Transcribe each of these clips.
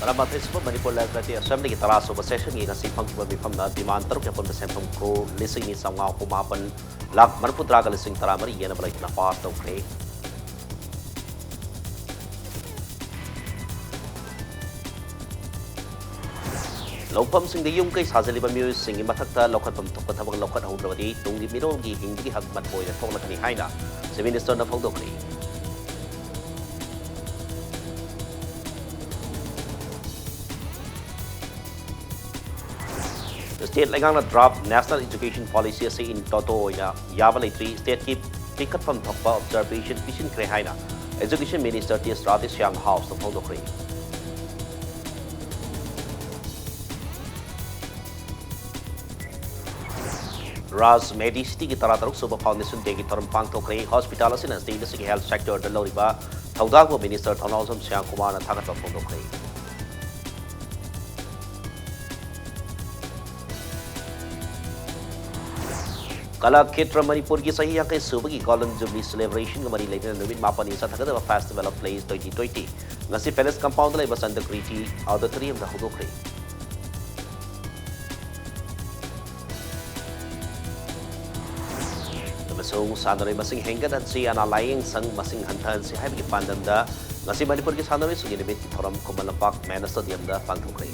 Ramathis Manipur Legislative Assembly Taraso session in a Sipang from the demand upon the Central Pro listening somehow Kumapan Lak Marputraga listening Taramari Yanabla in a past of Craig. Lopam sing the young case has a liver music singing Matata, Lokat from Tokataba Lokat Hondrodi, Tungi Mirogi, Hindi Hagman Boy, and Tolakani Haina, the Minister of Hondokri. The state Langana draft national education policy in Toto Yavali 3 state keep picket from Topa observation fishing Krehaina. Education Minister T.S. Radish Young House of Hondokri. Raz Medicity Gitarataruk Super Foundation Day Gitaram Pangtokri Hospital and State Health Sector the Loriba Taudago Minister Tonalsam Siang Kumar and Tagata Hondokri. Kala Ketra Manipur ki sahi yang subagi Golden Jubilee celebration ke mari later Nubin Mapan isa thagada ba festival of plays 2020 ngasi palace compound lai basan the Kriti auditorium da Hudokri. Masung sanari masing henggan dan si analaying sang masing hantan si hai bagi pandan da ngasi Manipur ki sanari sunyi debit ki thoram Kumalapak Mana Stadium da Pangtokri.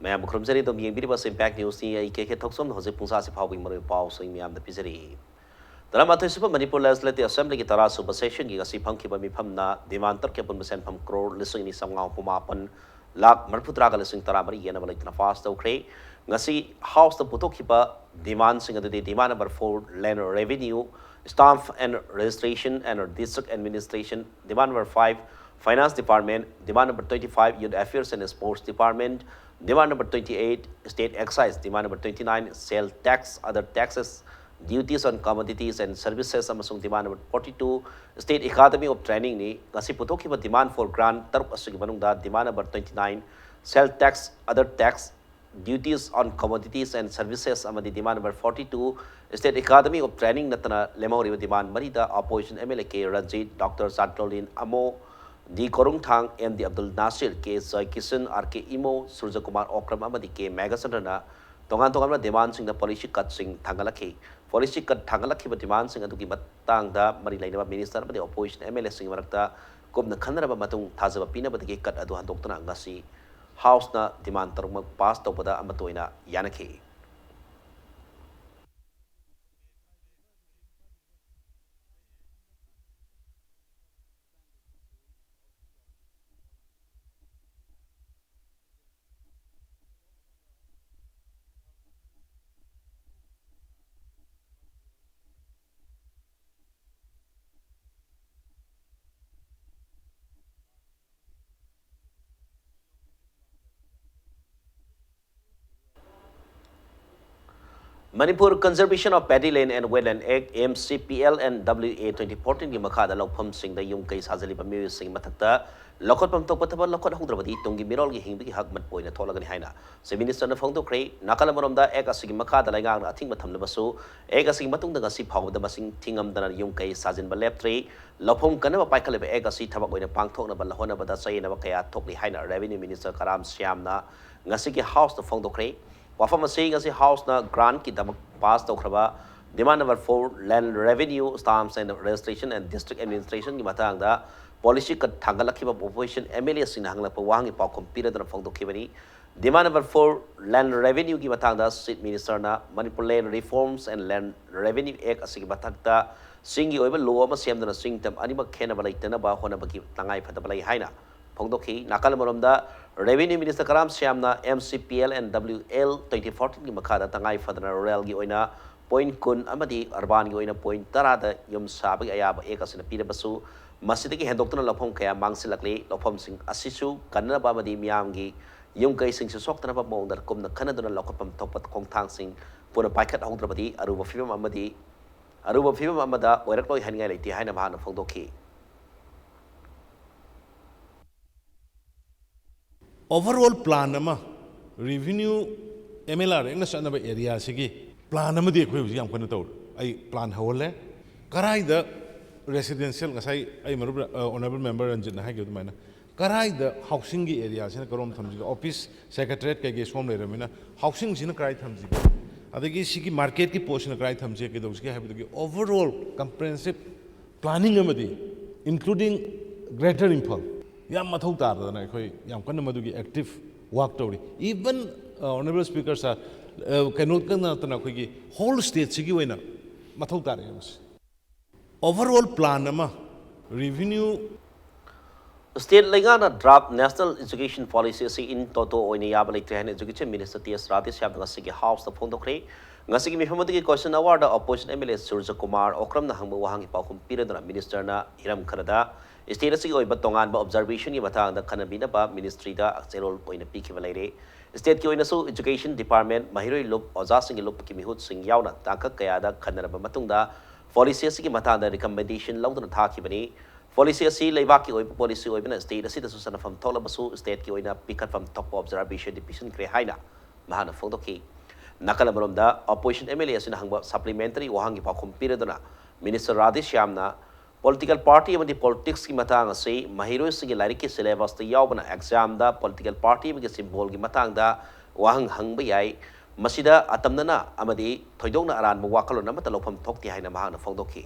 मैं मुख्यम से तो ये भी बस impact news थी के थोक्सम होजे पुंसा से फाव मरे पाव सो मैं आमद पिजरी तरा माथे सुपर मणिपुर लेजिस्लेटिव असेंबली की तरा सुपर सेशन की गसी फंकी बमी फमना दिमांतर के पुन बसेन फम करोड़ लिसिंग नि संगाव पुमापन लाख मरफुत्रा का लिसिंग तरा मरी येना बलिक फास्ट ओख्रे गसी हाउस द पुतोखिबा डिमांड सिंग द demand number 4 land revenue stamp and registration and district administration demand number 5 finance department demand number 25 youth affairs and sports department Demand number 28, state excise. Demand number 29, sale tax, other taxes, duties on commodities and services. Amasung demand number 42, state academy of training ni. Kasi putok hiba demand for grant tarp asung manung da. Demand number 29, sale tax, other tax, duties on commodities and services. Amadi demand number 42, state academy of training natana lemau riba demand marida opposition MLA K Ranjit, Dr. Sadrolin Amo. D. Korung Thang, M. D. Abdul Nasir, K. Soy Kisan, R. K. Imo, Surja Kumar Okram Amadi, K. Megasandana, Tongan Tongan demand sing the policy cut sing Tangalaki. Policy cut Tangalaki, but demand sing to give Batang da Marilena Minister, but the opposition MLS sing Marakta, Kum the Kanara Matung, Tazava Pina, but the cut Aduan Doctor Angasi, House na demand Tarmak passed over the Amatoina Yanaki. Manipur Conservation of Paddy Land and Wetland Act MCPL and WA 2014 की मखादा लौफम Singh the yum कई साजली बम्यु सिंह मथक्ता लखत पम तो पतबा लखत हुद्रबदी तुंगी मिरोल की हिंग की हक मत पोइना थोलगनि हाइना से मिनिस्टर न फोंदो क्रे नाकल मरमदा एक असगी मखादा लाइगांग अथिंग मथम बसु एक असगी मतुंग द गसी फावद मसिंग थिंगम दन युम कई साजिन बलेप्त्रे लफम कनब पाइखले एक असि थबक ओइना पांगथोकना बल होना बदा सयना बकया थोकली हाइना रेवेन्यू मिनिस्टर कराम श्यामना ngasi ki house the फोंदो cray Wafam saying as a house na grant ki damak pass to kraba demand number 4 land revenue stamps and registration and district administration ki matang da policy ka thangalaki ba opposition MLA sing hangla pa wang pa compira da phong do kibani demand number 4 land revenue ki matang da state minister na Manipur land reforms and land revenue act asigi batak da singi oiba law ma sem da sing tam ani ba khena balai tana ba hona ba ki tangai phata balai haina phong do ki nakal marom da Revenue Minister Karam Siamna MCPL and WL 2014 की मखादा तंगाई Fadna rail की ओइना point kun amadi urban की ओइना point तरह यम साबक अयाब एक असिन पीर बसु मस्जिद की हेंदोक्तन लफम कया मांगसिलकले लफम सिंह असिसु कन्ना बामदी मियाम की यम कई सिंह सोक्तना बा मोंदर कुमना खनदुना लखपम थोपत खोंगथांग सिंह पुन पाइखत होंद्रबदी अरुब फिबम अमदा ओइरक्लोय हनिंगाय लेति हाइना भान फोंदोखी overall plan ama revenue MLR eng na sanaba area sigi plan ama de khoi yam kana tawr ai plan hole karai da residential ngasai ai maru honorable member ranjit na hagi mana karai da housing gi area sina karom thamji office secretariat kai ge som le ramina housing sina karai thamji adagi sigi market ki portion karai thamji ke dawski habi overall comprehensive planning amadi including greater imphal yam mathau tar da na khoi yam kan madugi active work tawri even honorable speaker sa cannot kana tana khoi gi whole state sigi wena mathau tar yams overall plan ama revenue State Lengana draft National Education Policy si in toto oini yabalik trehan Education Minister T.S. Radis Yab ngasigi House the Phone ngasigi mifamati question award opposition MLA Surja Kumar okram na hangbu wahangi paukum piradana minister na Hiram Khanada state asigi oiba tongan ba observation gi matang da khanabina ba ministry da akselol oina pikiba leire state ki oina su education department mahiroi lok oza singi lok ki mihut sing yauna tangka kaya da khanaraba matungda policy asigi matang da recommendation laudana thakibani policy asi leiba ki oiba policy oibana state asi da susana fam thola basu state ki oina pikat fam top observation division kre haina mahana phone ki nakala maromda opposition MLA asina hangba supplementary wahangi pakhum piradana minister Radis Shyamna political party amadi politics ki matang ase mahiro singi larik ki syllabus ta yawbana exam da political party amagi symbol ki matang da wahang hangba yai masida atamnana amadi thoidongna aran bu wakalona mata lofam thokti haina mahana phongdoki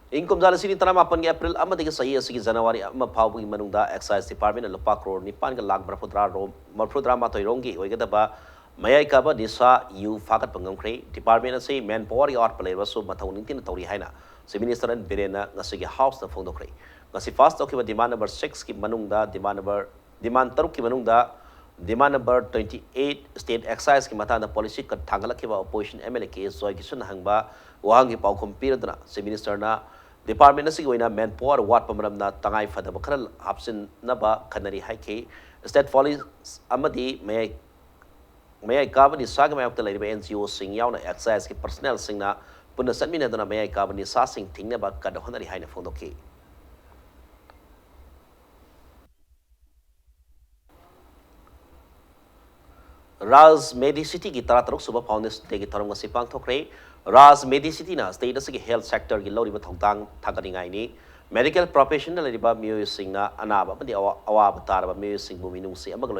Income jala sini tanam apan ke April amma deke sahi asigi January amma phawgi manungda excise department na lupa crore nipan ka lakh marfudra ma toirongi oigada ba mayai ka ba disa yu fakat pangam kre department ase manpower ya art play wasu mathau ningtin tori haina se minister an berena ngasigi house na phone kre ngasi fast okay ba demand number 6 ki manungda demand taruk ki manungda demand number 28 state excise ki mata na policy ka thangalaki ba opposition MLA ke soy ki sun hangba wahangi paukhum piradna se minister na department asigi oina manpower wat pamaram na tangai fadaba kharal hapsin naba khanari haike state police amadi mayai kabani saga mayok ta laiba NGO sing yauna excise ki personnel sing na punna sanmina dana mayai kabani sa sing thingna ba kada honari haina phondoki Raz Medicity ki taratarok suba foundation de ki tharong ngasi pangthokre Raz Medicity na state asigi health sector ki loriba thongtang thakani ngai ni medical professional riba mioy singna anaba padi awaba taraba mioy sing bu minung si amag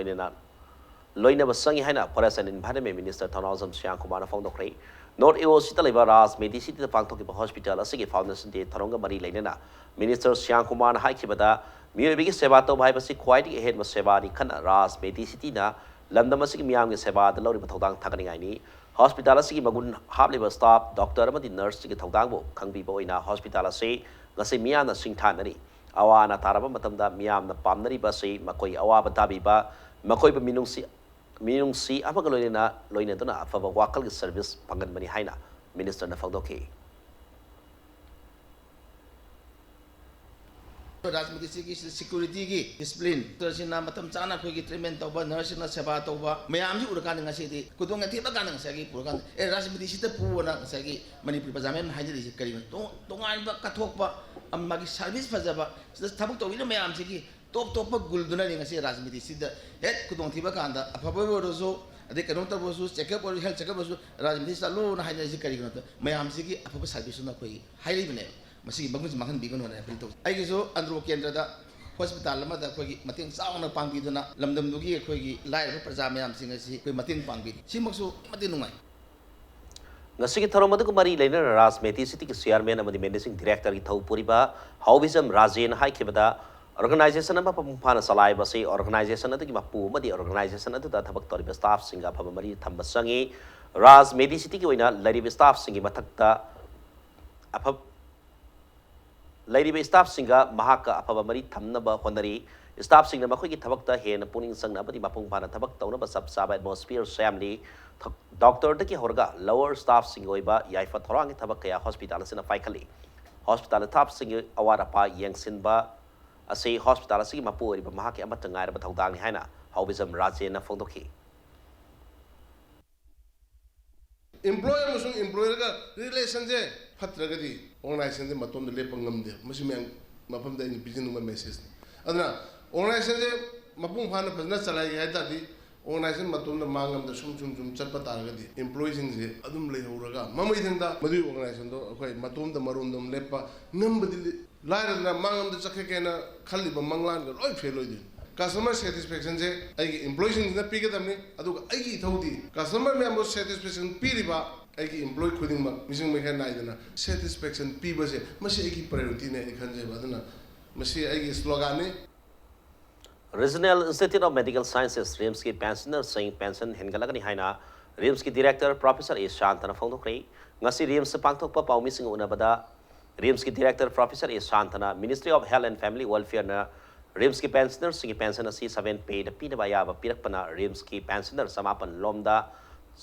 loina ba sangi haina forest and environment minister Thanawazam Syang Kumar na phongdokre North East sita leba Raz Medicity ta pangthoki ba hospital asigi foundation de tharonga mari leina minister Syang Kumar na haikibada mioy bigi seba to bhai basi khwaidi ahead ma seba ni khana Raz Medicity na Lambda masigi miyam ge seba da lori bathodang thakani ngai ni hospital asigi magun habliba staff doctor amadi nurse gi thodang bo khangbi bo ina hospital ase ngase miyam na singthanari awana taraba matamda miyam na pamnari ba se makoi awa batabi ba makoi ba minungsi amaga loina dona afaba wakal gi service pangan mani haina minister na fagdoki Rajmiti ki security ki discipline tersina matam chana khoi ki treatment tawba nurse na seba tawba mayam ji urkan ngasi di kudong ati ba kan ngasi purkan Rajmiti sita puwana ngasi Manipur pajamen haji di kari tongan ba kathok ba amma ki service fajaba sida thabuk tawina mayam ji top ba gulduna ngasi Rajmiti sida het kudong thiba kan da afaba rozo ade kanong ta bosu checkup or health checkup bosu Rajmiti salo na haji ji kari gonta mayam ji ki afaba service na khoi highly bine masih bagus makan bikin orang April tu. Ayo so andro kendra da hospital lama da koi mating saung na pangbi tu na lamdam dugi koi lain perjama yang singa si koi mating pangbi. Si maksu mating nungai. Ngasigi tharomadu kumari lainer Raz Medicity ki chairman amadi managing director ki thau puriba Hauvism Rajen hai kibada organization ama pamphana salai ba se organization adu ki mapu madi organization adu da thabak tori staff singa phaba mari thamba sangi Raz Medicity ki oina lari staff singi mathakta aphab Lady staff singa mahaka apaba mari thamnaba honari staff singna makhoi ki thabakta hen puning sangna badi mapung pana thabak tawna ba sab sab atmosphere family doctor ta ki horga lower staff sing oiba yaifa thorang thabak kaya hospital sina faikali hospital thap sing awara pa yangsin ba ase hospital sing mapu ri ba mahaki amata ngai ba thawdang ni haina Hauvism Rajen na phongdoki employer musung employer ka relation je fatragadi organization je matom le pangam de musimang mapam da ni bizin number message adna organization je ꯃꯄꯨꯡ ꯐꯥꯅ ꯐꯖꯅ ꯆꯂꯥꯏꯒꯦ ꯍꯥꯏ ꯇꯥꯔꯗꯤ organisation ꯃꯇꯣꯝꯗ ꯃꯥꯡꯉꯝꯗ ꯁꯨꯝ ꯆꯠꯄ ꯇꯥꯔꯒꯗꯤ ꯏꯝꯄ꯭ꯂꯣꯌꯤꯁꯤꯡꯁꯦ ꯑꯗꯨꯝ ꯂꯩꯍꯧꯔꯒ ꯃꯃꯩꯊꯪꯗ ꯃꯗꯨꯒꯤ ꯑꯣꯔꯒꯅꯥꯏꯖꯦꯁꯟꯗꯣ ꯑꯩꯈꯣꯏ ꯃꯇꯣꯝꯗ ꯃꯔꯣꯝꯗꯣꯝ ꯂꯦꯞꯄ ꯉꯝꯕꯗꯤ ꯂꯥꯏꯔꯗꯅ ꯃꯥꯡꯉꯝꯗ ꯆꯠꯈ꯭ꯔꯒꯦꯅ ꯈꯜꯂꯤꯕ ꯃꯪꯂꯥꯟꯒ ꯂꯣꯏ ꯐꯦꯜ ꯑꯣꯏꯗꯣꯏꯅꯤ ꯀꯁꯇꯃꯔ ꯁꯦꯇꯤꯁꯐꯦꯛꯁꯟꯁꯦ ꯑꯩꯒꯤ ꯏꯝꯄ꯭ꯂꯣꯌꯤꯁꯤꯡꯁꯤꯅ ꯄꯤꯒꯗꯕꯅꯤ ꯑꯗꯨꯒ ꯑꯩꯒꯤ ꯏꯊꯧꯗꯤ ꯀꯁꯇꯃꯔ ꯃꯌꯥꯝꯕꯨ ꯁꯦꯇꯤꯁꯐꯦꯛꯁꯟ ꯄꯤꯔꯤꯕ ꯑꯩꯒꯤ ꯏꯝꯄ꯭ꯂꯣꯌꯤ ꯈꯨꯗꯤꯡꯃꯛ ꯃꯤꯁꯤꯡ ꯃꯩꯈꯥ ꯅꯥꯏꯗꯅ ꯁꯦꯇꯤꯁꯐꯦꯛꯁꯟ ꯄꯤꯕꯁꯦ ꯃꯁꯤ ꯑꯩꯒꯤ ꯄ꯭ꯔꯥꯏꯌꯣꯔꯤꯇꯤꯅꯦ ꯑꯩ ꯈꯟꯖꯩꯕ ꯑꯗꯨꯅ ꯃꯁꯤ ꯑꯩꯒꯤ ꯁ꯭ꯂꯣꯒꯥꯟꯅꯤ Regional Institute of Medical Sciences RIMS की पेंशनर सिंह पेंशन हेनगलगनी हाइना RIMS की डायरेक्टर प्रोफेसर ए शांतना फोंदोखरे ngasi RIMS पांगथोकपा पाउमी सिंह उनबदा RIMS की director professor A Shantana ministry of health and family welfare ना RIMS की पेंशनर सिंह पेंशन असी 7 पे द पीनबा याब पिरकपना RIMS की पेंशनर समापन लोमदा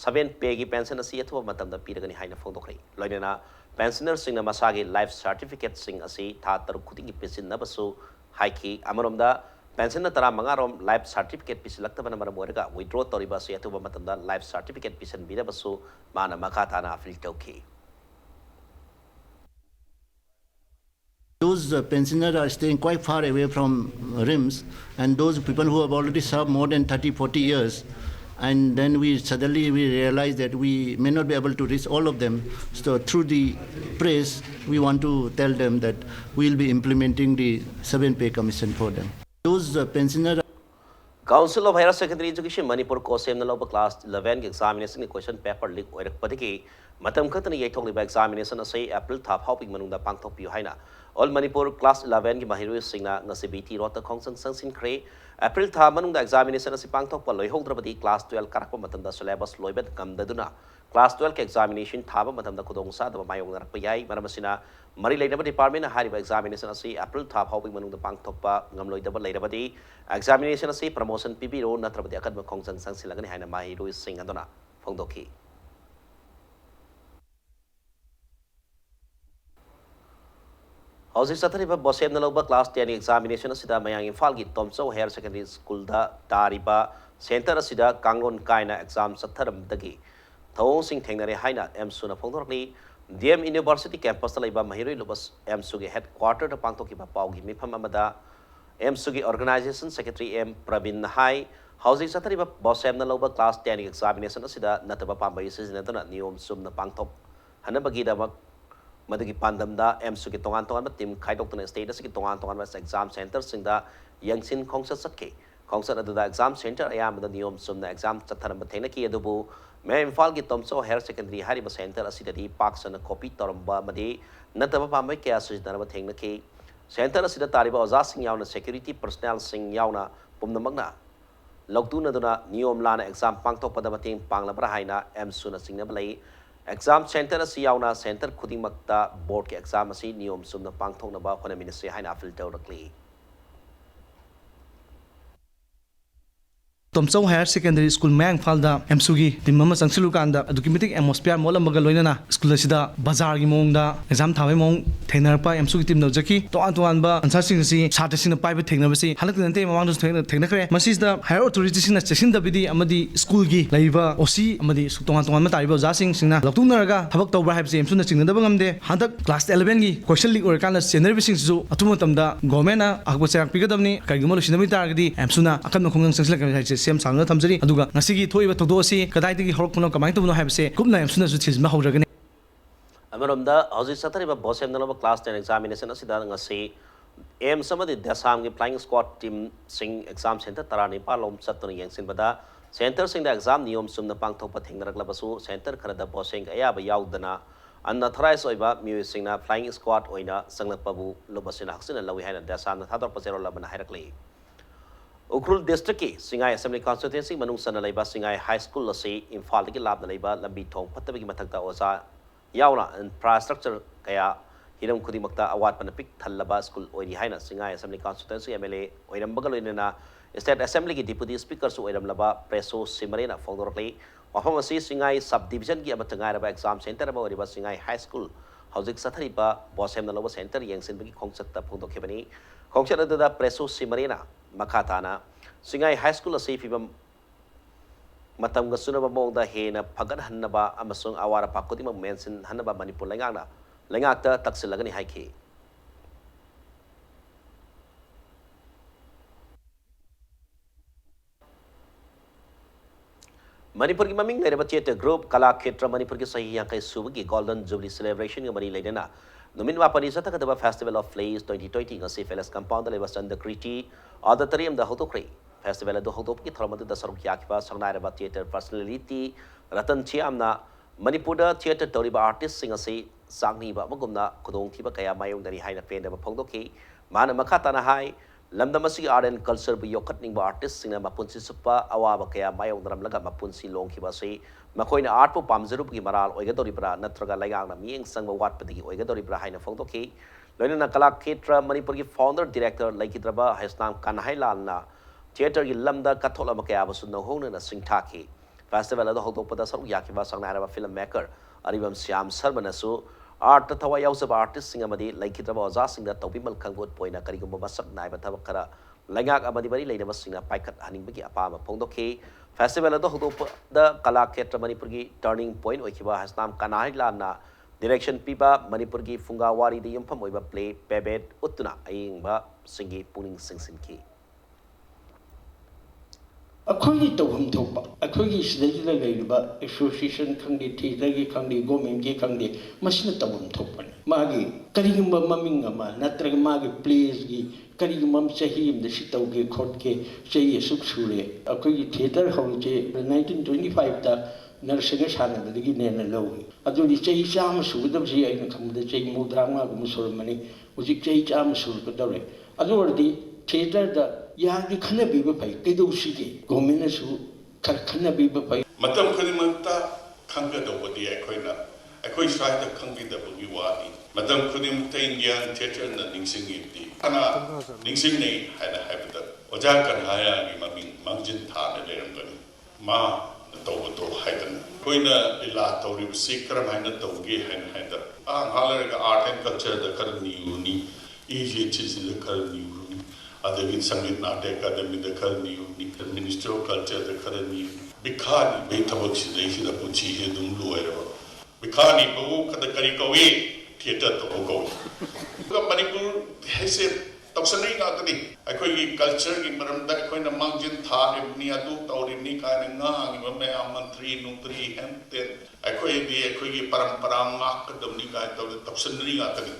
7 पे की पेंशन असी अथवा मतमदा पिरगनी हाइना फोंदोखरे लोइना पेंशनर सिंह मसागे लाइफ सर्टिफिकेट सिंह असी था तरु खुदिंग पेंशन नबसु हाइकी अमरोमदा पेंशन तरा मंगारोम लाइफ सर्टिफिकेट पिसलक्तबन मरम ओरगा विड्रॉ तोरिबा से अथवा मतमदा लाइफ सर्टिफिकेट पिसन बिरबसु माना मखा थाना appeal तौखी Those pensioners are staying quite far away from RIMS, and those people who have already served more than 30, 40 years, and then we suddenly realize that we may not be able to reach all of them. So through the press, we want to tell them that we will be implementing the 7-pay commission for them. Those pensioners. Council of Higher Secondary Education Manipur ko sem na loba class 11 ki examination ni question paper leak oirak padiki matam khatani yaithok liba examination asai April thap hoping manungda pangthok piu haina all Manipur class 11 ki mahiru singna ngasi BT rota khongsang sangsin kre April tha manungda examination asai pangthok pa loihodra class 12 karakpa matamda syllabus loibet kamdaduna class 12 ke examination thaba matamda khudong sa da mayong narakpa yai maramasina Mari Labour Department hariba examination asi April thap hoping manungda pangthokpa ngamloidaba leirabadi examination asi promotion PBO natrabadi akadma khongsang sangsilagani haina mahiru sing adona phongdokhi Houses Sathariba Bosem Naloba class 10 examination asida mayang Imphal gi Tomso Higher Secondary School da tariba center asida Kangon Kaina exam satharam dagi Thawong sing thengnare haina M suna phongdorli DM University campus laiba mahiroi lubas MSU ge headquarter da pangtoki ba paugi mifam amada MSU ge organization secretary M Pravin Hai housing satari ba bosem na loba class 10 examination asida nataba pambai sizinadana niyom sum na pangtok hanabagi da madagi pandam da MSU ge tongan tim khaidok state asigi tongan ba exam center singda yangsin khongsa sakke khongsa adada exam center ayamada niyom sum na exam chatharam ba thena ki adubu मैं इम्फाल की तमसो higher secondary हारिबा centre असिददी पाक्सना copy Toramba मदे नतबा पामै क्या सुजनरबा थेंगनके centre असिदा तारिबा ओजा सिंग यावना security personal सिंग यावना पुमनमगना लौतुनदुना नियम लाना exam पांगथोकपदा मतेंग पांगलबरा हाइना एमसुना सिंगनबा लई exam centre असि यावना सेंटर खुदिंगमक्ता बोर्ड के एग्जाम असि नियम सुमना पांगथोकनबा होनामिनसे हाइना अपील तौरकली Tomso Higher Secondary School Mang Falda MSUgi tim mama changsilu kanda aduki mitik atmosphere molam baga loinana school asida bazar gi mongda exam thabai mong theinar pa MSUgi tim nojaki to an ba answer sing si chata sing pai ba thengna ba si halak nante mamang dos thengna kre masis da higher authority sing na chesin da bidi amadi school gi laiba osi amadi to an ma tari ba za sing na loktung naraga thabak tawba haib se MSU na chingna da ngamde handak class 11 gi question leak or kana senior sing su atuma tamda government na akba chak pigadamni kagimo losinami targadi MSU na akan khongang sangsila ka sem samna thamjari aduga ngasigi thoiba thogdo asi kadaidagi horokpano kamai tubno haibse kupna MSU su thizma hawragani Amaramda hausi sathariba bosem naloba class 10 examination asida ngasi M samadi dasam gi flying squad team sing exam center tarani palom satuna yengsin bada center sing da exam niyom sumna pangthokpa thengnaraklabasu center kharada boseng ayaba yaudana unauthorized oiba music na flying squad oina sanglakpabu lobasina haksina lawi haina dasam na thador pasero labana hairakli Ukrul district ki Singai Assembly constituency manung sana laiba Singai High School lasi Imphal ki lab na laiba lambi thong patabigi mathakta osa yauna infrastructure kaya hiram khudi makta awat panapik thallaba school oiri haina Singai Assembly constituency MLA oiram bagal oinana State Assembly ki deputy speaker su oiram laba preso simarena fongdorkli wafam asi Singai subdivision ki amatangai raba exam center ba oriba Singai High School hauzik sathariba bosem na loba center yengsin bagi khongsakta phongdokhebani khongsat adada preso simarena Makatana, Singai High School asi fibam matam ga sunaba mongda hena phagat hannaba amasung awara pakoti ma mention hannaba Manipur lengakta taksilagani haiki Manipur ki maming leira theatre group kala khetra Manipur ki sahi yang kai subagi golden jubilee celebration ngamani leina numin mapani sata kadaba festival of plays 2020 ngasi felas compound leba sanda kriti auditorium da hotokri festival do hotop ki tharmadu da saruk yakba sangnai reba theatre personality ratan chiamna Manipur da theatre toriba artist singasi sangni ba magumna kudong thiba kaya mayong dari haina pen da phongdoki mana makata na hai lamdamasi art and culture bu yokat ning ba artist singna mapunsi supa awaba kaya mayong daram laga mapunsi long ki ba se makoina art pu pamzeru ki maral oigadori bra natraga laigang na mieng sang wat pati oigadori bra haina phongdoki loina na kala khetra Manipur ki founder director laikidraba haisnam kanhai lal na theater ki lamda kathola makaya basu no hona na singthaki festival ado hoktopada saru yakiba sangnara filmmaker aribam syam sarma nasu art thawa yausaba artist singa madi laikidraba oza singda tobimal khanggot poina karigumba masak naiba thabak khara laingak amadi bari leina masinga paikat haning bagi apama phongdokhe festival ado hoktopada kala khetra Manipur ki turning point oikiba hasnam kanai lana direction piba Manipur ki funga wari de yumpham oiba play pebet utuna aingba singi puning singsinki अखोगी तौहम थोपा अखोगी सिदैजिदा लेरिबा association खंगे थिएटरगी खंगे government की खंगे मसिन तौहम थोपन मागी करिगुम्बा ममिंग अमा नत्रग मागी place की करिगुम्बा चही इम the सितौगे खोटके चही सुक सुरे अखोगी थिएटर हौजे 1925 ता नरसिंह सानदगी नेना लौगी अदुदी चही चाम सुगदबसी आइना खमदा चही मौद्रामा गुम सोरमनी उजिक चही चाम सुरकदौरे अदुरदी थिएटर दा यागी खनबीबा फै कैदौसिगे गवर्नमेंटसु खर खनबीबा फै मतम खुदिमंता खंगदौबदी अखोई स्वायदा खंगिदबगी वानी मतम खुदिमंता इंडियन थिएटर न निंगसिंगिदी खाना निंगसिंगने हायना हायबदा ओजा कन्हाया की ममिंग मंगजिन थाने लेरंगनी मा तौबतो हायदन कोइना इला तौरिबसी करम हायना तौगे हायदा हालरगा आर्ट एंड कल्चर द करनियुनी इजे चिजिल करनियु अदगी संगीत नाट्य अकादमी द करनियुनी मिनिस्टर ऑफ कल्चर द करनियुनी बिखानी बेथबक सिदैसिदा पुची हे दुम लोयरबा बिखानी बहु कद करी कवे थिएटर तो को मणिपुर हैसे तौसनै गातनी अखोई कल्चर की मरमदा अखोइना मांगजिन थारिबनी अदु तौरिबनी काने ngang बमे मंत्री नुत्री हेंते अखोई दी अखोई की परंपरा माकदमनी का तौसनै गातनी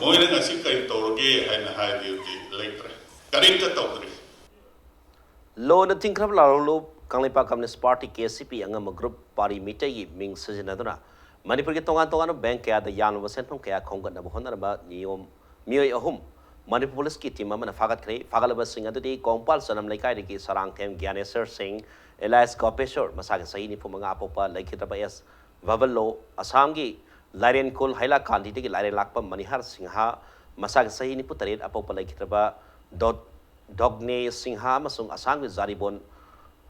Moina ngasi kai tauroge haina haidi leitre karinta taudri lo na tingkrab la lo Kanglipa Communist Party KCP angam group party meeting ming sajinaduna Manipur ki tongan bank kaya da yan wa senpam kaya khonggat na bohon ba niyom miyoi ahum Manipur police ki team amana fagat kre fagalaba sing adu di kongpal sanam laikai ki sarang them Gyanesar Singh Elias Gopeshwar masage sahi ni phumanga apopa laikhita ba yes Vaballo Assam gi Laren Kul Haila Kandi ki Laren Lakpa Manihar Singha masage sahi ni putaret apopa laikhita ba Dogne Singha masung Assam gi Zaribon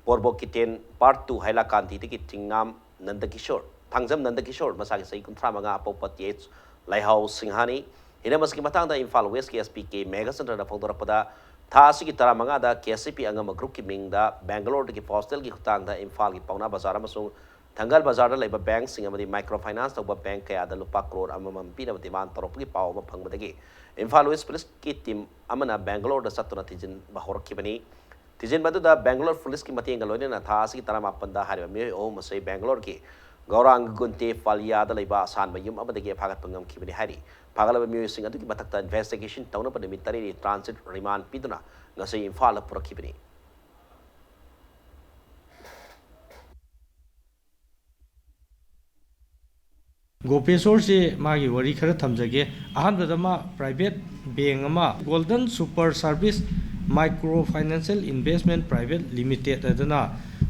Porbo Kiten Part 2 Haila Kanti ki Tingam Nandakishore Tangjam Nandakishore masagi sai kuntra manga apopat yech Laihau Singhani hina maski matang da Imphal West ki SPK Mega Center da phongdora pada tha asigi tara manga da KCP angama group ki ming da Bangalore ki hostel ki khutang da Imphal ki Pauna Bazar amasung Thangal Bazar da laiba bank singa madi microfinance da bank kaya da lupa crore amamam pina batiman torop ki paw ma phangmadagi Imphal West police ki team amana Bangalore da satuna tijin bahor ki bani Tijin badu da Bangalore police ki mati ngaloine na tha asigi tara mapanda hariba me o masai Bangalore ki Gaurang Gunte Falia da laiba asan ba yum abadagi phagat pangam kibani hari phagalaba music adu ki matakta investigation tawna pa nimitari transit remand piduna ngasai Imphal purakibani Gopeshwar se magi wari khara thamjage ahanbada ma private bank ama Golden Super Service Micro Financial Investment Private Limited adana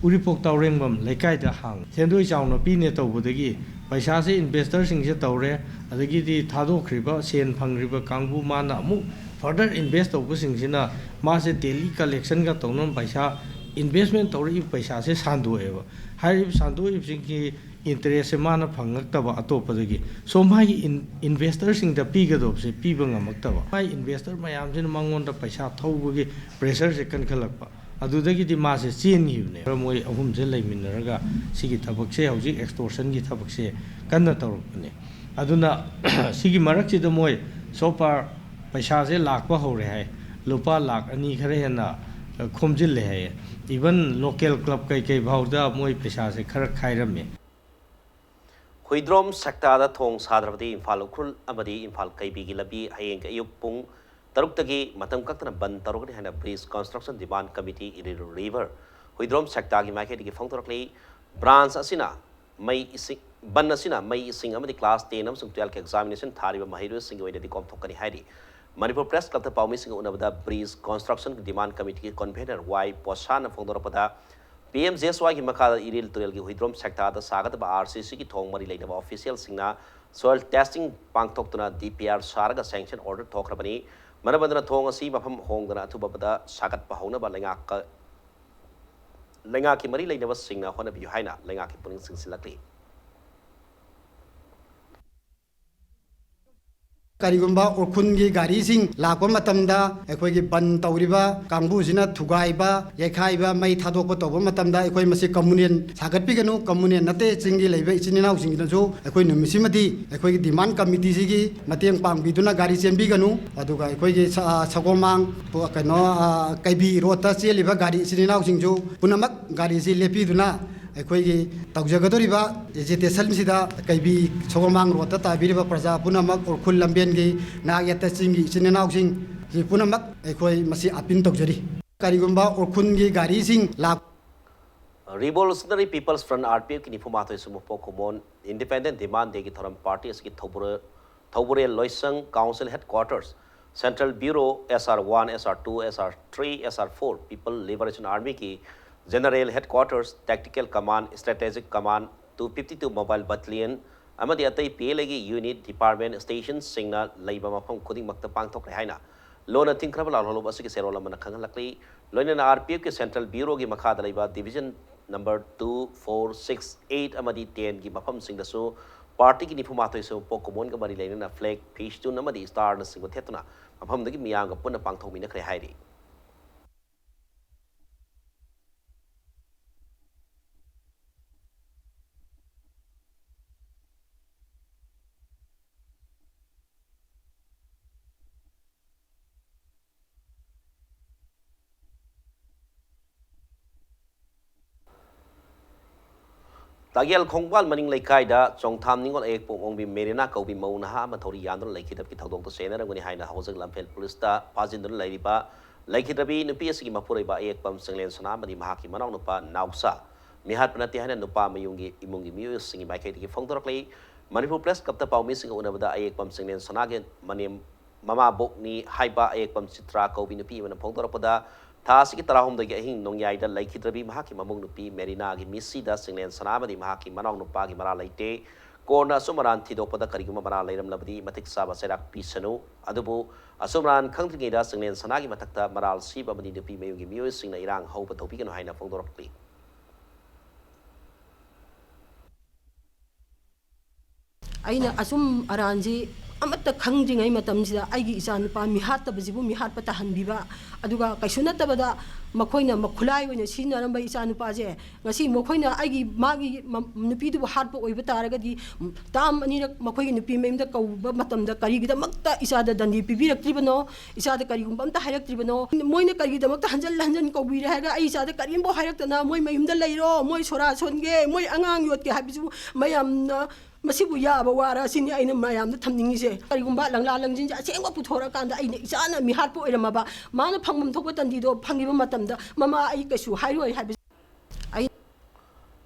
Uripok Taurengbam Laikai da hang Sendoi Chawna Pine Tawbudagi Paisa se investor sing se tawre adagi di thadokriba sen phangriba kangbu mana mu further invest tawbu sing sina ma se daily collection ga tawnon paisa investment tawri paisa se sandueba hari sandu sing ki interest se mana phangak atopadagi so mai investor sing da pigadop se pibangamak mai investor mayam sin mangon da paisa thawbugi pressure se kan khalakpa adudagi di ma se chen hibne moi ahum je leiminaraga sigi thabak se hojik extortion gi thabak se kanna tawrupne aduna sigi marak chi da moi so far paisa se lakpa hore hai lupa lak ani khare hena खोमजिल्ले है even local club कई भावदा मोई पैसा से खर खाइरमे हुईद्रोम sector थोंग साद्रबदी Imphal Ukhrul अमदी Imphal कैबी की लबी हयेंग अयुक पुंग तरुक्तगी मतम कक्तना बंद तरुगनी हैना ब्रिज कंस्ट्रक्शन डिमांड कमिटी इरिरु रिवर हुईद्रोम सेक्टर की माइकेट की फोंगतरकली ब्रांच असिना मई इसिंग बन असिना मई इसिंग अमदी क्लास 10 अमसुंग 12 के एग्जामिनेशन थारिबा महिरु सिंग ओइददी कॉमथोकनी हाइरी मणिपुर प्रेस क्लब पाउमी सिंग उनबदा ब्रिज कंस्ट्रक्शन डिमांड कमिटी की कन्वेनर वाई पोसान फोंगदरपदा PMJSY की मखा इरिल तुरेल की हुईद्रोम सेक्टर सागत RCC की थोंग मरी लेनब ऑफिशियल सिंगना सोइल टेस्टिंग पांगथोक्तुना DPR सारगा सैंक्शन ऑर्डर थोखरबनी मनबंदना थोंग असी मफम होंगदना अथुबबदा सागत पहौनबा लेंगा की मरी लेनब सिंगना होनबियु हाइना लेंगा की पुनिंग सिंसिलकली करीगुंबा उखुन की गाड़ी सिंह लाको मतमदा एकोई की बन तौरिबा कांगबुजिना थुगाइबा येखाइबा मई थादोक तौबा मतमदा एकोई मसी कम्युनियन सागतपिगनु कम्युनियन नते चिंगी लेबे इचिनिनाउ सिंगिनजु एकोई नुमिसिमदी एकोई की डिमांड कमिटी सिगी मतेंग पांगबिदुना गाड़ी चेंबिगनु अदुगा एकोई की सगोमांग कनो कैबी रोता चेलिबा गाड़ी इचिनिनाउ सिंजु पुनमक गाड़ी सि लेपिदुना अखोई तौजगदोरिबा एजिटेशन सिदा कैबी सोगमांग रोता ताबिरिबा प्रजा पुनमक उरखुल लंबेन की नागयत चिंगी इचिनिनाउसिंग जी पुनमक अखोई मसी अपील तौजरी करीगुंबा उरखुन की गाड़ी Singh lakh Revolutionary People's Front RPF की निफुमाथोय सुमुपो कुमोन इंडिपेंडेंट डिमांड दे की थरम पार्टी इसकी थौबुरे लोइसंग council headquarters central bureau SR1 SR2 SR3 SR4 people liberation army की general headquarters tactical command strategic command 252 mobile battalion अमदी अतई PLA यूनिट डिपार्टमेंट स्टेशन सिंगना लैबा मफम खुदिंग मक्ता पांगथोकरे हाइना लोना तिंखरब लालहोलब असि सेरोल मन खंगलकली लोइना RPF के सेंट्रल ब्यूरो की मखादा लैबा डिवीजन नंबर 2, 4, 6, 8 अमदी 10 की मफम सिंगदसु पार्टी की निफुमाथोय सु पोकुमोन का मरी लेना फ्लैग फिस्टून अमदी स्टार न सिंग थेतना मफम दगी मियांग पुन पांगथोमिनखरे हाइरी तागेल खोंगवाल मनिंग लेकाइदा चोंगथाम निंगोल एक पोंगबी मेरिना कौबी मौनहा मथौरी यानदुन लेखिदब की थौदोंतो सेनरंगनि हाइना हौजक लम्फेल पुलिसता पाजिंदुन लैरिबा लेखिदबी नुपी असगी मपुरैबा एक पम सिंगलेन सनामदि महाकी मनाव नुपा नाउसा मिहात पनति हाइना नुपा मयुंगी इमुंगी मियो सिंगी माइकेति की फोंगदोरकले मणिपुर प्रेस कप्ता पाउमी सिंग उनबदा एक पम सिंगलेन सनागे मनिम ममा बोकनी हाइबा एक पम चित्रा कौबी नुपी मन फोंगदोरपदा थासी की तराहुम दगी अहिंग नोंयाइदा लैखिद्रबी महाकी ममुंग नुपी मेरिना की मिसीदा सिंगलेन सनामदि महाकी मनाव नुपा की मरा लैते कोना असुमरान थिदोपदा करिगुम मरा लैरमलबदी मतिक साबा सेराक पीसनु अदुबु असुमरान खंगद्रिगेदा सिंगलेन सनागी मथक्ता मराल सीब अमदी नुपी मयुगी मियो सिंगना इरांग हौब थौपिगनु हाइना फोंदोरकली अइना असुम अरांजी अमत खंगजिंगै मतमसिदा आइगी इचा नुपा मिहातबजिबु मिहात पताहनबिबा अदुगा कैसु नतबदा मखोइना मखुलाई ओइना सिनरंबा इचा नुपाजे ngasi मखोइना आइगी मागी नुपीदु हातप ओइबा तारगदि ताम अनिरक मखोइगी नुपी मेमदा कौबा मतमदा करिगिदमक्ता इचादा दंडी पिबिरक्त्रिबनो इचादा करिगुंबा अमता हाइरक्त्रिबनो मोइना करिगिदमक्ता हंजल हंजन कौबिरे हागा आई इचादा करिमबो हाइरक्तना मोइ मयुमदा लैरो मोइ सोरा सोनगे मोइ अंगांग योतके हाबिसु मयामना मसिबु याबा वारा सिनि आइना मयामदा थमनिंगिसे करिगुंबा लंगला लंजिन असेंगबा पुथोरा कांदा आइना इचाना मिहातप ओइरमबा माना फंगमम थोकबा तंदीदो फंगिबा मतमदा ममा आई कैसु हाइरोय हाबि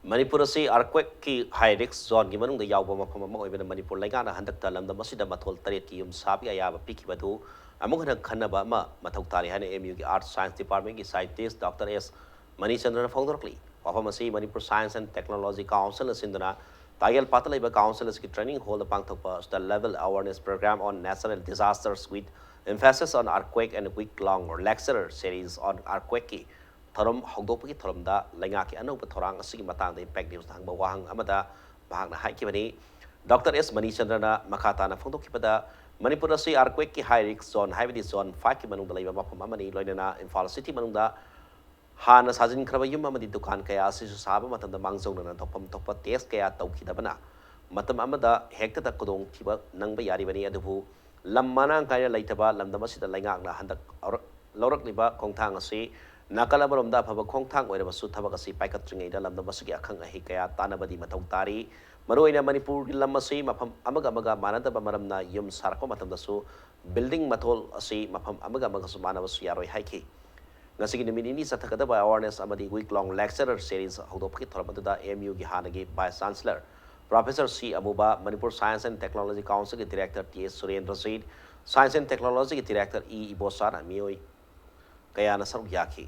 मणिपुर से अर्थक्वेक की हाई रिस्क जोन की मनुंग यावबा मफम अमा ओइबना मणिपुर लैगाना हंदकता लमदम असिदा मथोल तरेट की युम साबि अयाबा पिखिबदु अमुक हन खन्नबा अमा मथौ तारि हाने MU की आर्ट साइंस डिपार्टमेंट की साइंटिस्ट डॉक्टर S मणिचंद्रन फोंदोरकली वफम असि Manipur science and technology council सिंदना तागेल पातलैबा काउंसिल की ट्रेनिंग होल पांगथोकपा state level awareness programme on national disasters with emphasis on earthquake and week long or lecture series on earthquake की थरम हौदोपकी थरमदा लैंगा की अनौब थोरांग असगी मतांग इम्पैक्ट न्यूज थांगबा वाहंग अमदा भागना हाइकिबनी डॉक्टर S मणिचंद्रना मखाताना फोंदोकिबदा मणिपुर असि earthquake की हाई रिस्क जोन हाइबदी जोन 5 की मनुंग लैबा मफम अमनी लोइना Imphal city मनुंगदा हाना साजिन खरबा yum अमदी दुकान कया असिसु साबा मतंदा मांगजौना थोपम थोपा टेस्ट कया तौखिदबना मतम अमदा हेक्ता तकदोंग थिबा नंगबा यारिबनी अदुबु लम मनांग काय लैतबा लमदम असिदा लैंगाकना हंदक लौरकलिबा खोंथांग असि nakala maromda phaba khongthang oirabsu thabak asi paikatringai da lamda masigi akhang ahi kaya tanabadi mathau tari maroina manipur gi lam asi mafam amaga manada maramna yum sarko matamdasu building mathol asi mafam amaga su manabasu yaroi haiki ngasigi nimini sathakada awareness amadi week long lecturer series hodopki thoramada mu gi hanagi vice chancellor Professor C. Abuba, Manipur Science and Technology Council के Director T. S. Surendra Seed, Science and Technology के Director E. Ibosara Mioi, kaya na sarong yaki.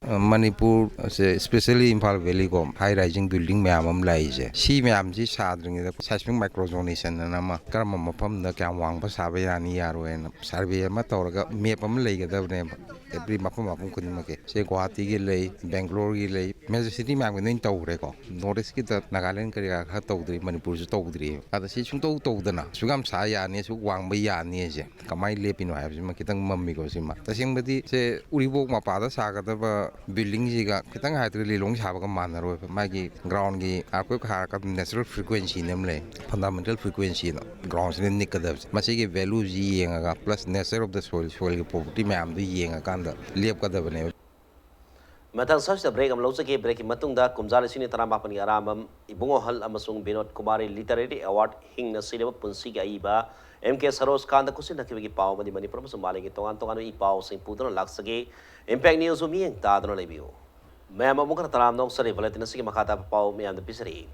Manipur especially Imphal Valley ko high rising building मैम लाइजे सी मैम जी साद्रिंग seismic microzonation nama karma mafam da kya wang pa sabe yani yaro en survey ma tawraga map am leigadabre every mafam kun make se Guwahati gi lei Bangalore gi lei major city ma'am nin tawre ko northeast ki da Nagaland kariya kha tawdri Manipur su tawdri ada si chung tawdana sugam sa yani su wang ba yani je kamai lepino ha ma kitang mammi ko sima tasing badi se uribok ma pada sagada ba building jiga kitang haitri lilong sabaga manaro magi ground gi akoi khar ka natural frequency nemle fundamental frequency no ground ne nikada masigi value ji yenga plus nature of the soil gi property ma'am du yenga kanda lep kada bane Matang sa break am lausa ke break matung da kumjala sini tarama pani aramam ibungo hal amasung Binod Kumari Literary Award hing na sileba punsi ga iba MK Saros Kanda kusin na kibigi pau madi Manipur mas malingi tongan i pau sing putro laksage Impact News umi ang tadano lebiyo. Maya mamukar taram nok sa rivalet na sige makata pau mi ang pisari.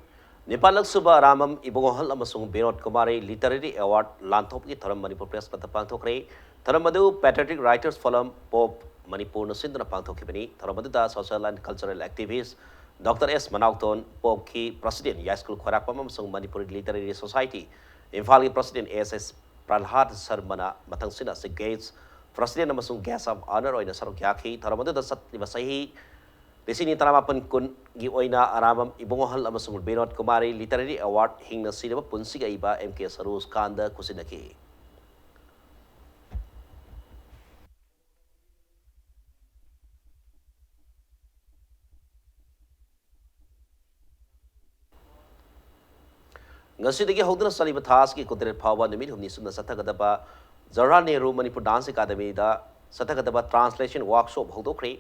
Nipalag suba ramam ibungo hal amasung Binod Kumari Literary Award lantop ki taram Manipur Press patapang tokre taram madu Patriotic Writers Forum Pop Manipur na sindana pangthokibani taramadu da social and cultural activist Dr. S. Manauton Pop ki President Ya School Khorak Pamamsung Manipur Literary Society Imphal ki President ASS Pralhad Sarmana matang sina si Gates President amasung Guest of Honor oina sarong yaki taramadu da sat libasahi Desini taramapan kun gi oina aramam ibungohal amasung Binod Kumari Literary Award hing na sinema punsiga iba MK Sarus Kanda kusinaki Ngasidagi hodna saliba thas ki kudret phawa nimit humni sumna sathagadaba Jawaharlal Nehru Manipur Dance Academy da sathagadaba translation workshop hodokre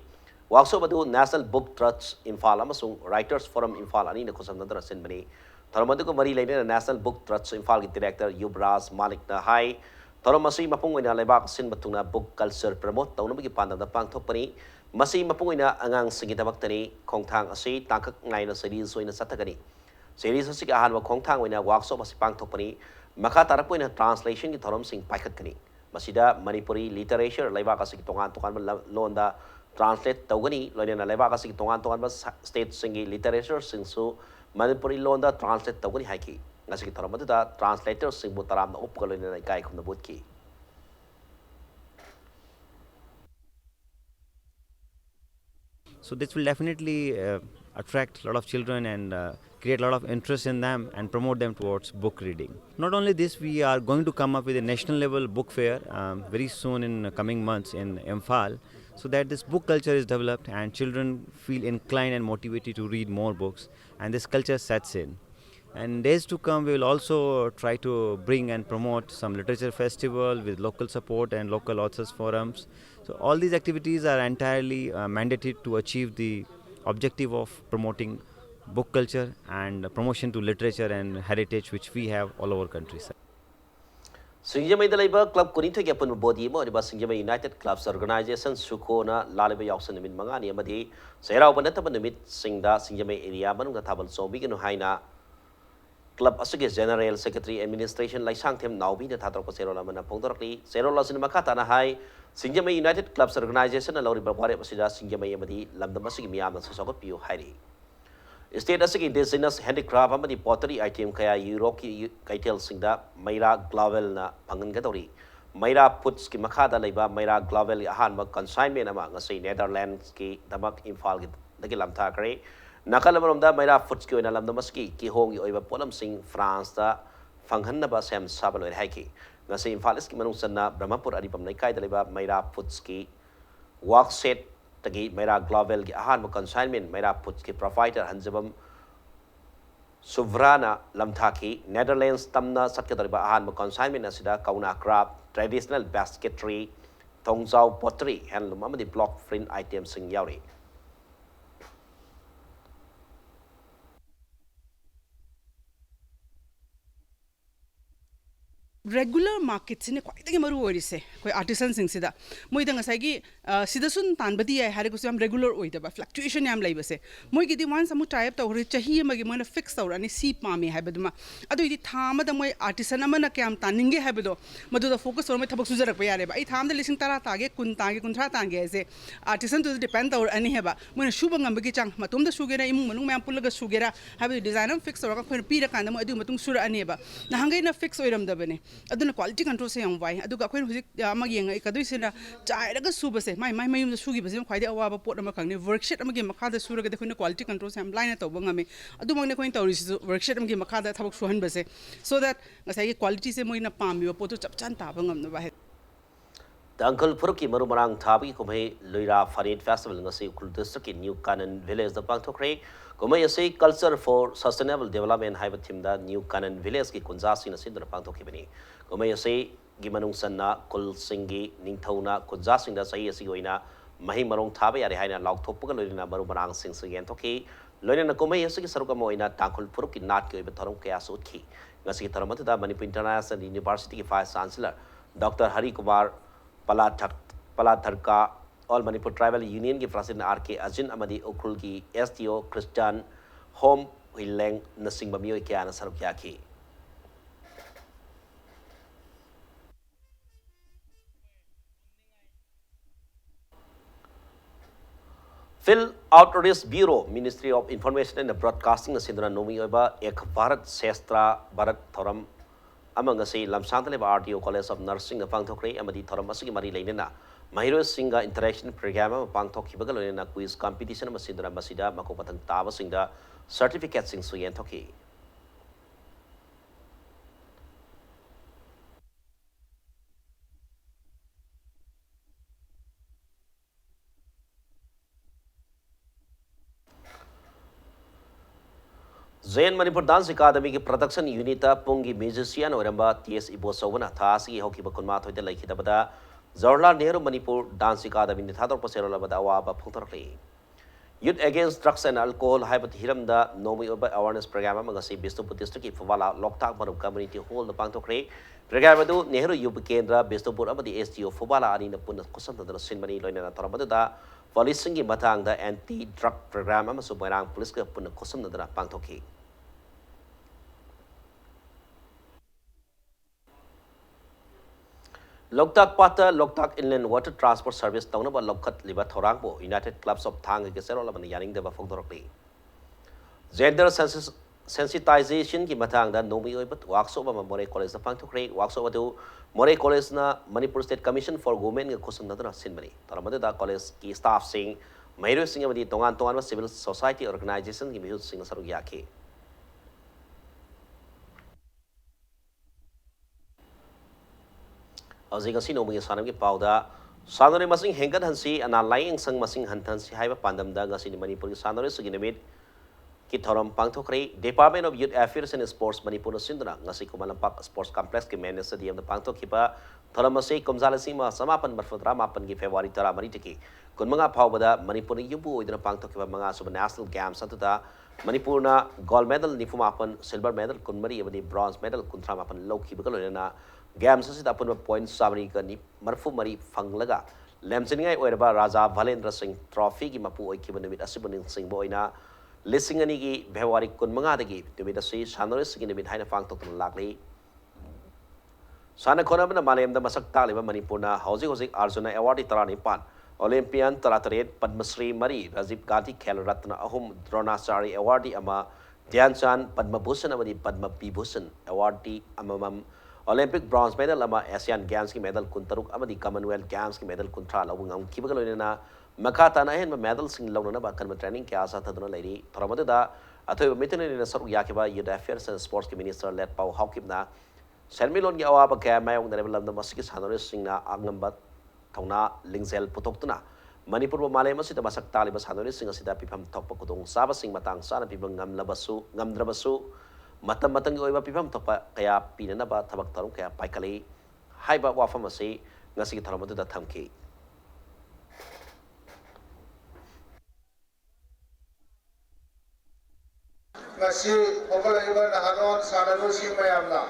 workshop adu National Book Trust Imphal amasung Writers Forum Imphal ani na kusamnadra senbani tharamadu ko mari leina National Book Trust Imphal ki director Yubraj Malik na hai tharamasi mapung ina lebak sin batungna book culture promote tawnami ki pandam da pangthokpani masi mapung ina angang singidabak khongthang asi tangkak ngaina series soina sathagani Series asik ahan wa khongthang oina workshop asi pangthokpani makha tarak oina translation ki thorom sing paikhatkani masida Manipuri literature laibak asik tongan londa translate tawgani loina laibak asik tongan state singi literature singsu Manipuri londa translate tawgani haiki ngasik thorom da translator sing butaram na upko loina kai khumna butki So this will definitely attract a lot of children and create a lot of interest in them and promote them towards book reading. Not only this, we are going to come up with a national level book fair very soon in coming months in Imphal, so that this book culture is developed and children feel inclined and motivated to read more books, and this culture sets in. And days to come, we will also try to bring and promote some literature festival with local support and local authors forums. So all these activities are entirely mandated to achieve the objective of promoting book culture and promotion to literature and heritage which we have all over countries. Singjamai dalaiba club kunito ke pun body mo diba Singjamai United Clubs Organization sukona laliba yaksan nimit mangani amadi sairaw banata banumit singda Singjamai area manung tabal sobi kinu haina Club Asage General Secretary Administration Laisang Them Naubi the Tatar Serola Mana Pondorli, Serola Cinemakata High, Singjamai United Clubs Organization, and Lori Babare Pasida, Singjamai Amadi, Lamdamasik Miam, and Sosoko Pio Hari. State Asage Designers Handicraft Amadi Pottery Item Kaya Yuroki Kaitel Singda, Maira Glavel Na Pangangatori, Maira Putski Makada Leba, Maira Glavel Hanma Consignment among us, Netherlands, Damak Imphal, the Gilam Takare. Nakalaman da Maira Futski and Alam Damaski, Kihong Yoiva Polam Sing, France, the Fanghanaba Sam Sabalo Haki. Nasi Faliski Manusana, Brahmapur Adipam Nakai, the Liba, Maira Futski, Walk Set, the gate, Maira Glovel, Ahan consignment, Maira Putski, Provider, Hanzabam Suvrana Lamthaki, Netherlands Tamna Satkadariba Ahan consignment asida Kauna craft, traditional basketry, Tongzao pottery, handloom amadi block print items sing yauri. regular market sine khwaidagi maru orise koi artisan sing sida moida ngasai gi sida sun tan badi ai hare ko sam regular oida ba fluctuation yam lai base moi gi di wan samu type ta hore chahi ma gi moina fix ta urani si pame hai baduma adu di thama da moi artisan amana kyam taninge hai bado madu da focus or mai thabak sujarak pa yare ba ai tham da lising tara tage kun tage kun thra tange ase artisan to depend ta ur ani heba moina shuba ngam gi chang matum da sugera imung manung mem pulaga sugera habi design am fix or ka khoi pi ra kan da mo adu matung sura ani ba na hangai na fix oiram da bane aduna quality control se yam wai aduga khoi hujik ama yenga ikadui sina chairaga subase mai mayum da sugi basem khwaide awa ba pot ama khangni worksheet ama gi makha da suraga de khoina quality control se am line to bangame adu mangne khoin tawri worksheet ama gi makha da thabak suhan base so that ngasai gi quality se moina pami ba pot chap chan ta bangam na ba he Uncle Puruki Marumarang Tabi Kume Luira Farid Festival ngasi Ukul District in New Canon Village the Pangtokre Kume say culture for sustainable development have a team that New Canon Village ki Kunzasi na Sidra Pangtokibani Kume say Gimanung Sana Kul Singi Ningtona Kunzasing da Sayi Sigoina Mahi Marong Tabi Arihana Log Topukalina Marumarang Sing Sigan Toki Lorena Kume Yasuki Sarukamoina Tankul Puruki Natki Betarum Kayasutki Ngasi Taramata Manipur International University Vice Chancellor Dr. Hari Kumar Palatharka All Manipur Tribal Union की President R.K. Ajin Amadi Ukul की STO Christian Home Hileng Nasing Bamiyo के आना सरुक याकी Phil Outreach Bureau Ministry of Information and Broadcasting Sindra Nomi Oba Ek Bharat Sestra Bharat Thoram among us Lamsanta RTO College of Nursing of Pangtokre Amadi Thoramasi Mari Lenina Mahiro Singa Interaction Program of Pangtok Hibagalina quiz competition of Sindra Masida Makopatan Tava Singa certificate sing Suyan Toki. Zain Manipur Dance Academy की production unit pungi musician oramba TS Ibosovana thasi hoki bakun hoite laikhida bada Jawaharlal Nehru Manipur Dance Academy ni thador pasero labada awaba phungtarli Youth Against Drugs and Alcohol haibat hiramda nomi oba awareness program amagasi Bisnupur district ki Fawala Loktak Marup community hall the pangtokre program adu Nehru Yuba Kendra Bisnupur amadi STO Fawala ani na punna kusantadana sinmani loinana torabada policing ki matang da anti drug program amasu bairang police ka punna kusantadana pangtoki Loktak Pata Loktak Inland Water Transport Service Taunaba Lokat Liba Thorangbo United Clubs of Thang Gesero Yaning Deva Fogdorokli Gender Sensitization ki matang da nomi oibat workshop ama More College the Pangtokre workshop adu More College na Manipur State Commission for Women ke kusan nadra sinmani taramade da college ki staff sing Mahiro sing amadi tongan civil society organization ki mihut sing saru yake Azing asi nomi sanam ki pauda sanore masing hengkat hansi ana laing sang masing hantansi haiba pandam da ngasi ni Manipur ki sanore suginamit ki thoram pangthokre Department of Youth Affairs and Sports Manipur sindra ngasi kumalampak sports complex ki manager di am pangthokhiba thoram ase komjalasi ma samapan barfatra mapan ki February tara mari tiki kunmanga phawbada Manipur yubu oidna pangthokhiba manga sub national games atuda Manipur na gold medal nifumapan silver medal kunmari abadi bronze medal kuntramapan lokhiba kalona Games asida apun point sabri ka ni marfu mari fanglaga lemsingai oiraba Raja Valendra Singh Trophy ki mapu oikiba nimit asibunin sing boina lising ani ki February kun manga dagi nimit asi sanores ki nimit haina fang tok lakli sana khona bana malem da masak takliba Manipur na housing Arjuna Award tarani pan Olympian Taratret Padmasri Mari Rajiv Gandhi Khel Ratna ahum Dronacharya Award ama Dhyan Chand Padma Bhushan amadi Padma Vibhushan Award amamam Olympic bronze medal ama Asian Games ki medal kuntaruk amadi Commonwealth Games ki medal kuntra lawung kibagaloina makata na hen medal sing lawna ba kan training ki asa thaduna lairi thoramada da athoy mitene na saru yakiba Youth Affairs and Sports ki minister let pau hawkibna sermilon ki awa ba ka mayong na level masiki sanore sing na angamba thongna lingzel putoktuna Manipur malem asida masak taliba sanori sing asida pipam thokpa kudong saba sing matang sana pibang ngamdrabasu matam matang gi oiba pipam thokpa kaya pinanaba thabak tarung kaya paikali haiba wafam ase ngasi tharam adu da thamki ngasi ogalaiba nahanon sanaro sing mayamna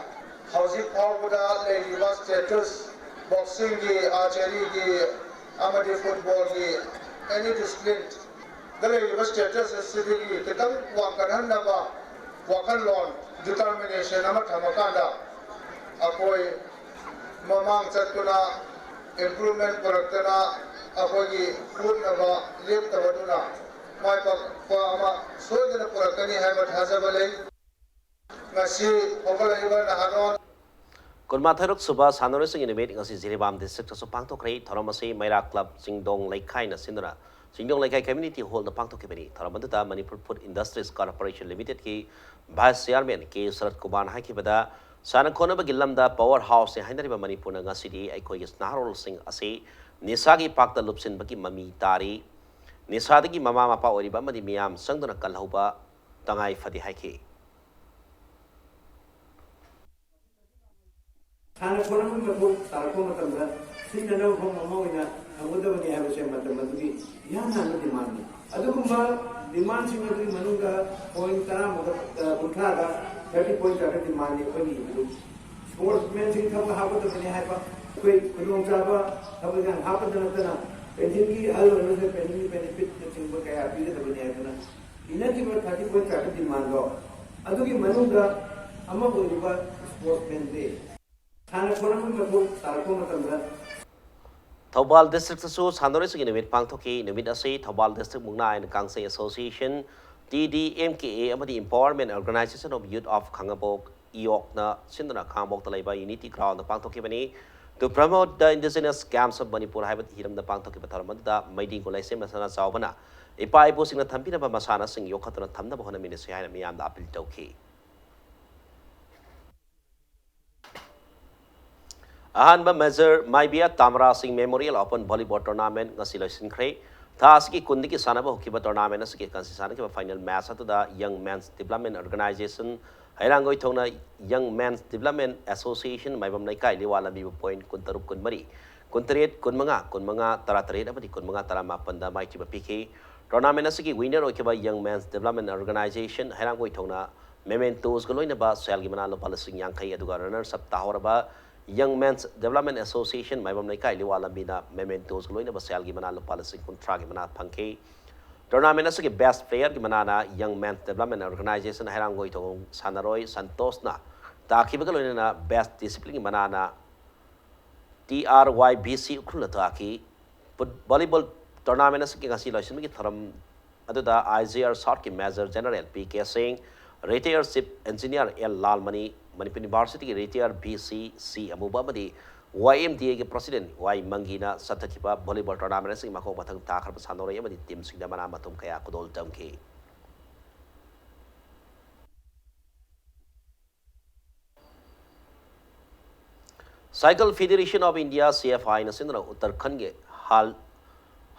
hausi phawbuda leiba status boxing gi archery gi amadi football gi any discipline galaiba status sidigi kitang wakaran naba wakan lon determination ama thamakanda akoi mamang chatuna improvement produktana akoi gi food naba lep tabaduna mai pa ama soidana purakani haiba thajabale ngasi ogalaiba nahanon Kunma Thairuk Suba Sanore Sing Intimate ngasi Jiribam District so pangtokre Thoramasi Maira Club Singdong Laikai na Sinura Singdong Laikai Community Hall na pangtokibani Thoramanda Manipur Food Industries Corporation Limited ki Vice Chairman K Sarat Kumar haikibada Sana Konaba Gilamda Powerhouse ni Hainariba Manipur na ngasi di Aiko Yas Naharol Sing ase Nisagi Pakta Lupsin bagi Mami Tari Nisadagi Mama Mapa Oriba Madi Miam Sangdana Kalauba Tangai Fadi Haiki Sana kolam betul, tarko macam dah. Sehingga nak orang ini, aku dah bani harus yang macam tu ni. Yang mana demand ni? Aduh kumba demand sehingga tu manusia point tanah macam putra dah 30 point ada demand ni kau ni itu. Sportsman sehingga kamu apa tu bani apa? Kau kedua siapa? Kamu yang apa tu nak tanah? Pension ki alu alu se pension benefit sehingga kaya pilih tu bani apa? Ina cuma 30 point ada demand lo. Aduh ki manusia, amma kau juga sportsman deh. Thobal District Su Sanore Sing Intimate Pangtoki Numit Ase Thobal District Mungna and Kangse Association TDMKA amadi Empowerment Organization of Youth of Kangabok Iok na Sindana Kangabok Talaiba Unity Ground the Pangtoki Bani to promote the indigenous camps of Manipur Hibat Hiram the Pangtoki Bataramanda Maiding Kolese Masana Saubana Ipai posing the Tampina Masana Sing Yokatana Tamna Bohana Ministry and Miam the Apil Toki Ahanba Measure Maibia Tamra Singh Memorial Open Volleyball Tournament ngasi loisinkhre Thasiki Kundiki Sanaba Hokiba Tournament asiki kansisana ki final match atu da Young Men's Development Organization Hairangoi Thongna Young Men's Development Association Maibam Naikai Liwala Bibu Point Kuntarup Kunmari Kuntret Kunmanga Taratare amadi Kunmanga Taramapan da Maichiba PK Tournament asiki winner okiba Young Men's Development Organization Hairangoi Thongna mementos galoina ba selgi manalo palasing yangkai aduga runners up tahoraba Young Men's Development Association Maibam Naikai Liwala Bina mementos galoina ba selgi manalo palasing kontra gi manat pangke tournament asiki best player gi manana Young Men's Development Organization hairangoi thong Sanaroi Santos na takiba galoina na best discipline gi manana TRYBC ukhulna taki volleyball tournament asiki ngasi loisin gi tharam aduda IGR short ki Major General PK Singh Retired Chief Engineer L. Lalmani Manipur University ki Retired BCC Amuba Madi YMDA ki President Y Mangina Satakipa Volleyball Tournament sing makong matang takar pasanore amadi team sing damana matum kaya kudol tamki Cycle Federation of India CFI na sindra Uttarakhand ge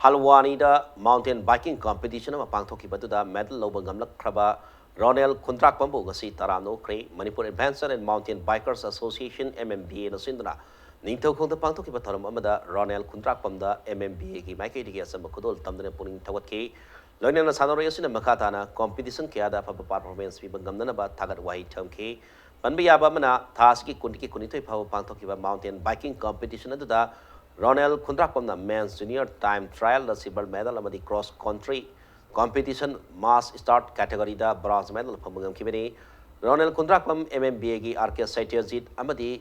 Halwani da mountain biking competition ma pangthoki batuda medal loba gamlak kraba Ronel Kuntrak Pambu ngasi tarano kre Manipur Adventure and Mountain Bikers Association MMBA na sindra ningtau khong da pangthoki batharam amada Ronel Kuntrak Pamda MMBA ki maikai digi asam kudol tamdane puning thawat ke loina na sanore yasina makata na competition kya da fa performance bi bangamna ba thagat wahi tham ke panbiya ba mana thas ki kunti ki kunitoi phaw pangthoki ba mountain biking competition da Ronel Kuntrak Pamda men's junior time trial da silver medal amadi cross country competition mass start category da bronze medal phamungam kibani Ronel Kundrakpam MMBA gi RK Satyajit amadi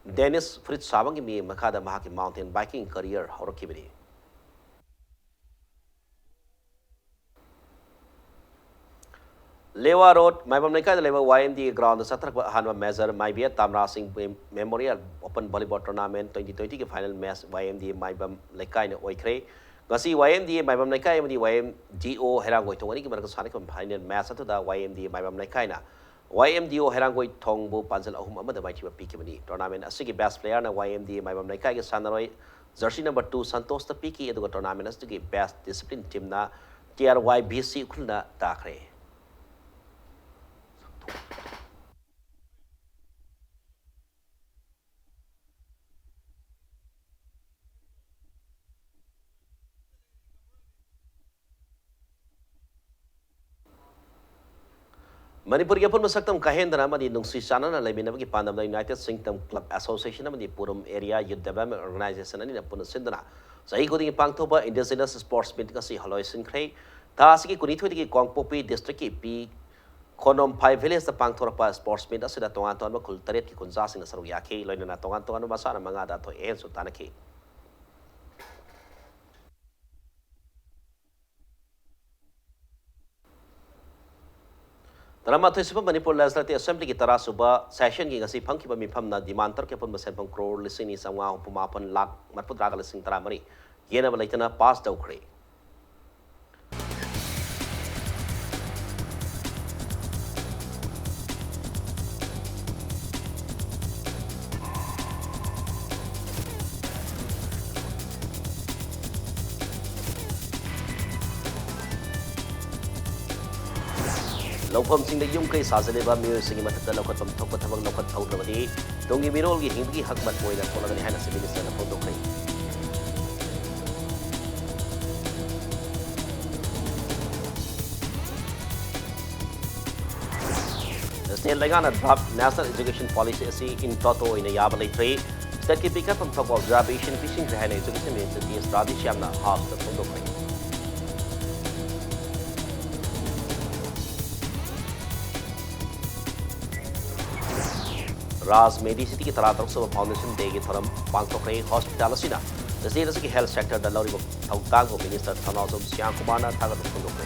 Dennis Fritz Sabang mi makhada mahaki mountain biking career horokibani Lewa Road Maibam Naika Lewa YMD ground satrak hanwa measure Maibia Tamra Singh Memorial Open Volleyball Tournament 2020 ki final match YMD Maibam Naika ne oikre Gasi YMDA Maibam Naikai amadi YMDO herangoi thongani ki marka sanik final match atuda YMDA Maibam Naikai na YMDO herangoi thongbu panjal ahum amada maichiba pikimani tournament asigi best player na YMDA Maibam Naikai ki sanaroi Jersey number 2 Santos the Piki edu tournament as the best discipline team na TRYBC kulna takre. Manipur yapun masaktam kahendra madi nungsi sana na labi nabagi pandam United Singdom Club Association madi Purum Area Youth Development Organization ani na punasindana sahi kuding pangthoba indigenous sports meet kasi haloi sinkhrei ta asiki kunithoi ki Kongpopi district ki pi Konom Pai village the pangthorpa sports meet asida tongan tongan khul taret ki kunja sing saru yakhe loina na tongan tongan masana manga da tho en sultana ki Drama Thispa Manipur Legislative Assembly ki tara suba session ki ngasi phang ki ba mifam na demand tar ke pun masen phang crore lising ni samwa pumapan lak matput raga lising tara mari yena ba laitana pass daw khre Lopam sing the yung kay sasaleba music matat lokot pam thok pathabang lokot thawdrawadi dongi mirol gi hinggi hakmat moina tolagani hana sa minister na photo kay State Lagana draft national education policy asi in toto in a yabalay tray state ki pick up pam thok observation fishing rehane education ministry study shamna half the photo kay Raz Medi City ki taratak sa foundation day ki tharam pangtokre hospital asina the state as ki health sector da lori thawtang ko minister Thanawsom Siang Kumar na thagat pundokre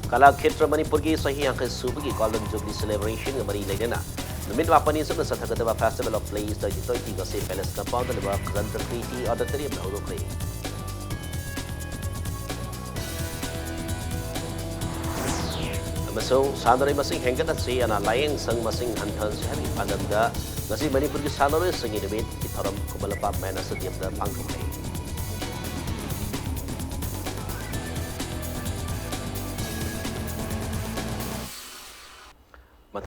Kala Khetra Manipur ki sahi ang subu ki golden jubilee celebration ng mari lainana numit mapani sa thagataba festival of plays 2020 ka sa palace compound na ba Kazanta Treaty auditorium na udokre Masong sanare masing hengkat at siya na layang sang masing hantan siya ni pandanda kasi Manipur ki sanare sang inibit itaram kumalapa mena sa diyam da pangkumay.